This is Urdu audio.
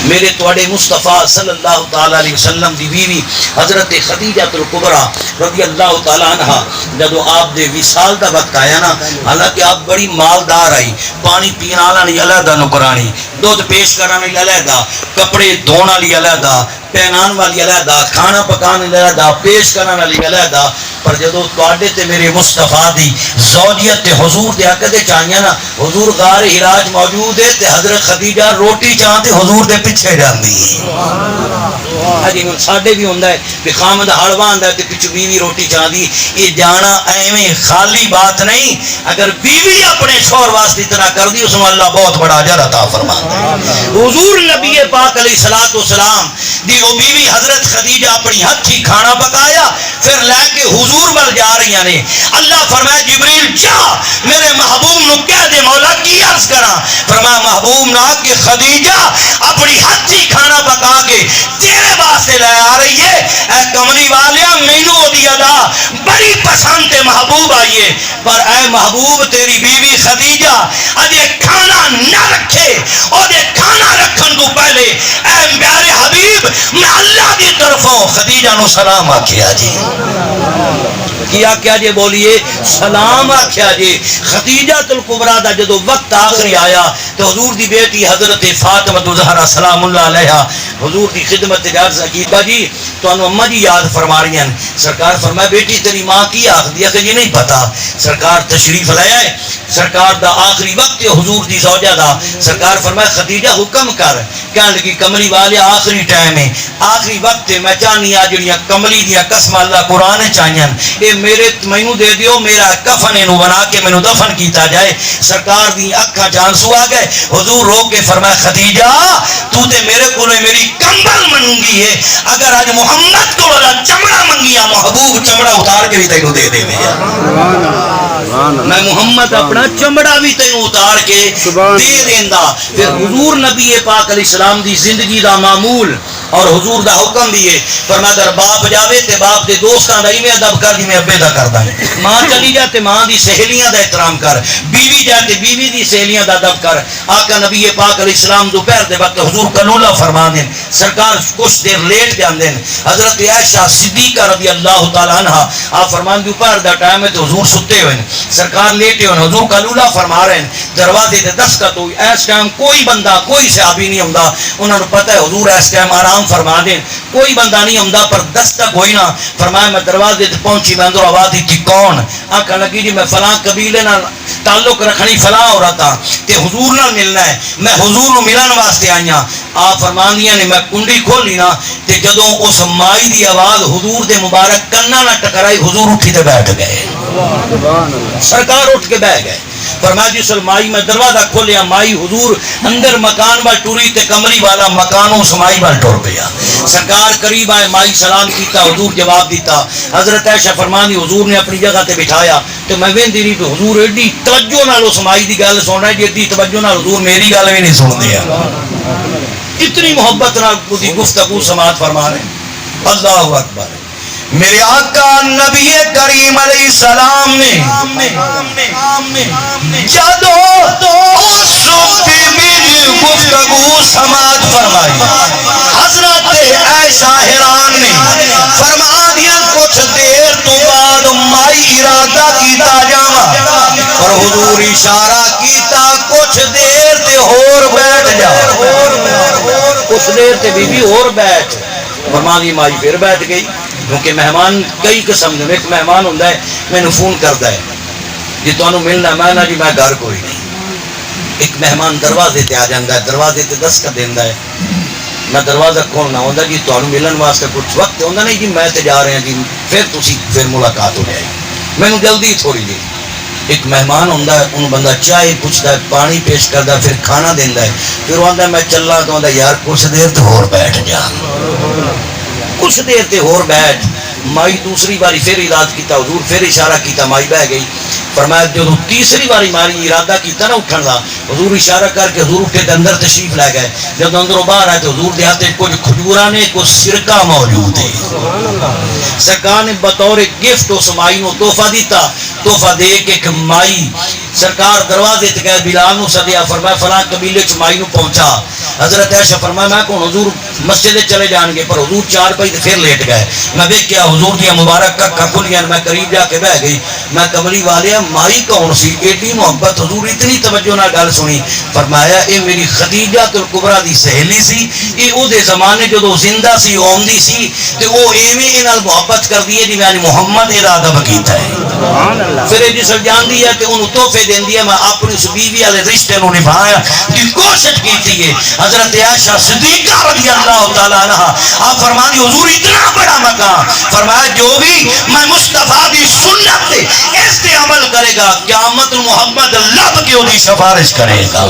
میرے تواڈے مصطفیٰ صلی اللہ تعالی علیہ وسلم دی بیوی حضرت خدیجہ الکبریٰ رضی اللہ تعالی عنہ جدو آپ دے وصال دا وقت آیا نا، حالانکہ آپ بڑی مالدار آئی، پانی پین والا نہیں علیحدہ نوکرانی، دودھ پیش کرنے والی علیحدہ، کپڑے دھونے والی علیحدہ، پہنان والی علیحدہ، کھانا پکانے علیحدہ، پیش کرنے والی علیحدہ، پر جدو تواڈے تے میرے مصطفیٰ دی زوجیت تے حضور دے عقدے چاہیے نا، حضور غار ہراج موجود ہے تے حضرت خدیجہ روٹی چاہتے حضور دے پیچھے جاندی ہے۔ ساڈے بھی ہوندا ہے کہ خامد ہڑوا آندا ہے تے پچھو بیوی روٹی چاہتی، یہ جانا ایویں خالی بات نہیں، اگر بیوی اپنے شوہر واسطے اتنا کر دی اس میں اللہ بہت بڑا اجر عطا فرماتا ہے۔ حضور نبی پاک علیہ الصلوۃ والسلام دی وہ بیوی حضرت خدیجہ اپنی ہتھی کھانا پکایا، پھر لے کے حضور ول جا رہی ہیں، اللہ فرمایا جبریل جا میرے محبوب نو کہہ دے مولا کی عرض کراں، فرمایا محبوب نہ کہ خدیجہ اپنی ہتھی کھانا پکا کے تیرے واسطے لے آ رہی ہے، اے کملی والیا مینوں اودی ادا بڑی پسند تے محبوب آئیے، پر اے محبوب تیری بیوی خدیجہ اجے کھانا نہ رکھے، اودے کھانا رکھن تو پہلے اے پیارے حبیب میں اللہ دی طرفوں خدیجہ نو سلام آکھیا جی، کیا کیا جی بولیے سلام آکھیا جی۔ خدیجہ الکبریٰ دا جدو وقت آخری آیا تو حضور دی بیٹی حضرت فاطمہ الزہرا سلام اللہ علیہا حضور دی خدمت عرض کی جی تو انو اماں جی یاد فرما رہی ہیں، سرکار فرمایا بیٹی تیری ماں کی آخ دیا کہ یہ نہیں پتا، سرکار تشریف لیا ہے، سرکار دا آخری وقت حضور دی زوجہ دا، سرکار فرمایا خدیجہ حکم کر، کہنے لگی کملی والے آخری ٹائم ہے، آخری وقت ہے، میں چاہنی آ جڑیاں کملی دیا قسم اللہ قرآن چاہیے اے میرے مینوں دے دیو، میرا کفن انو بنا کے مینوں دفن کیتا جائے۔ سرکار دی اکھاں چانسو آ گئے، حضور رو کے فرمایا خدیجہ تو تے میرے کو میری کمبل منگی ہے، اگر آج محمد کو چمڑا منگیا محبوب چمڑا اتار کے بھی تینوں دے دے میں محمد اپنا چمڑا بھی تینوں اتار کے دے دیندا۔ پھر حضور نبی پاک علیہ السلام دی زندگی دا معمول اور حضور دا حکم بھی ہے، فرمایا اگر باپ جاوے تے باپ دے دوستاں دا ایویں ادب کر جویں ابے دا کردا ہے، ماں چلی جائے تے ماں دی سہیلیاں دا احترام کر، بیوی جائے تے بیوی دی سہیلیاں دا ادب کر۔ آقا نبی پاک علیہ السلام دوپہر دے وقت حضور قلولہ فرما دین، سرکار کچھ دیر لیٹ جاندے، حضرت عائشہ صدیقہ رضی اللہ تعالی عنہ آپ فرمان دوپہر دا ٹائم ہے تو حضور ستے ہوئے، سرکار لیٹے ہوئے، حضور قلولہ فرما رہے ہیں، دروازے تے دستخط ہوئی، اس ٹائم کوئی بندہ کوئی صحابی نہیں ہوندا، انہوں نے پتہ ہے حضور اس ٹائم آرام فرما دیں، کوئی بندہ نہیں ہوندا، پر دستک ہوئی نا، فرمایا میں دروازے تے پہنچی، میں اندر آواز دی کون؟ آکھن لگی جی میں فلاں قبیلے نال تعلق رکھنی فلاں عورتاں تے حضور نال ملنا ہے، میں حضور نو ملن واسطے آئی ہاں۔ آپ فرماندیاں نے میں کنڈی کھولی نا تے جدوں اس مائی دی آواز حضور دے مبارک کنا نہ ٹکرائی، حضور اٹھی تے بیٹھ گئے، سرکار اٹھ کے بیٹھ گئے۔ فرمایا جی سلمائی میں دروازہ کھولیا، مائی حضور اندر مکان وال ٹری تے کملی والا مکانوں اس مائی وال ٹر پیا، سرکار قریب آئے، مائی سلام کیتا، حضور جواب دیتا۔ حضرت عائشہ فرمانی حضور نے اپنی جگہ تے بٹھایا تو میں ویندی رہی تو حضور ایڈی توجہ نال اس مائی دی گل سن رہا ہے، جی توجہ نال حضور میری گل بھی نہیں سن دیا، اتنی محبت نال دی گفتگو سماعت فرما رہے ہیں۔ اللہ اکبر۔ میرے آقا نبی کریم علیہ السلام نے جدو اس گفتگو سماعت فرمائی، حضرت عائشہ حیران نے فرما دیا کچھ دیر تو بعد مائی ارادہ کیتا جاواں، اور حضور اشارہ کیتا کچھ دیر تے ہور بیٹھ جا، کچھ دیر تے بی بی اور بیٹھ، فرما دی مائی پھر بیٹھ گئی، کیونکہ مہمان کئی قسم دے، ایک مہمان ہوندا ہے مینوں فون کردا ہے جی تانوں ملنا، میں نا جی میں گھر کوئی نہیں، ایک مہمان دروازے تے آ جاندا ہے، دروازے تے دستک دیندا ہے، میں دروازہ کھولنا ہوندا جی تانوں ملن واسطے کچھ وقت ہوندا نہیں جی میں تے جا رہے ہیں جی پھر ملاقات ہو جائے گی، مینوں جلدی تھوڑی جی۔ ایک مہمان ہوندا ہے، انہوں بندہ چائے پوچھتا ہے، پانی پیش کردا ہے، پھر کھانا دیندا ہے، پھر وہ آندا ہے میں چلا تو آندا یار کچھ دیر تے ہور بیٹھ جا، کچھ دیر تے ہور بیٹھ۔ مائی دوسری باری پھر ارادہ کیتا، حضور پھر اشارہ کیتا، مائی بہ گئی۔ فرمایا جو تیسری باری ماری ارادہ کیتا نا اٹھن دا، حضور اشارہ کر کے حضور اٹھے تے اندر تشریف لے گئے، جب اندروں باہر آئے تو حضور دے ہاتھ کچھ کھجوراں نے کچھ سرکہ موجود ہے، سرکار نے بطور گفٹ اس مائی نو تحفہ دیتا، تحفہ دے کے ایک مائی سرکار دروازے تے گئے، بلال نو سدیا، فرمایا فلاں قبیلے چ مائی نو پہنچا، حضرت عائشہ فرمایا میں کون حضور مسجد چلے جان گے، پر حضور چار پائی پھر لیٹ گئے. میں ویکھیا حضور دی مبارک اکھاں کھلیاں، میں قریب جا کے بیٹھ گئی. میں کملی والے مائی کون سی ایڈی محبت، حضور اتنی توجہ نال گل سنی. فرمایا اے میری خدیجہ الکبریٰ دی سہیلی سی، اے او دے زمانے جدو زندہ سی اوندی سی تے او ایویں انال محبت کردی ہے جویں محمد اے دا ادب کیتا ہے. پھر اے جس جاندی ہے تے اونوں تحفے دیندی ہے. میں اپنی اس بیوی والے رشتے نوں نبھایا دی کوشش کیتی ہے. حضرت عائشہ صدیقہ رضی اللہ تعالی عنہا آپ فرماندی حضور اتنا بڑا مقام، فرمایا جو بھی میں مصطفیٰ دی سنت تے اس تے عمل کرے گا قیامت محمد لب کے دی سفارش کرے گا.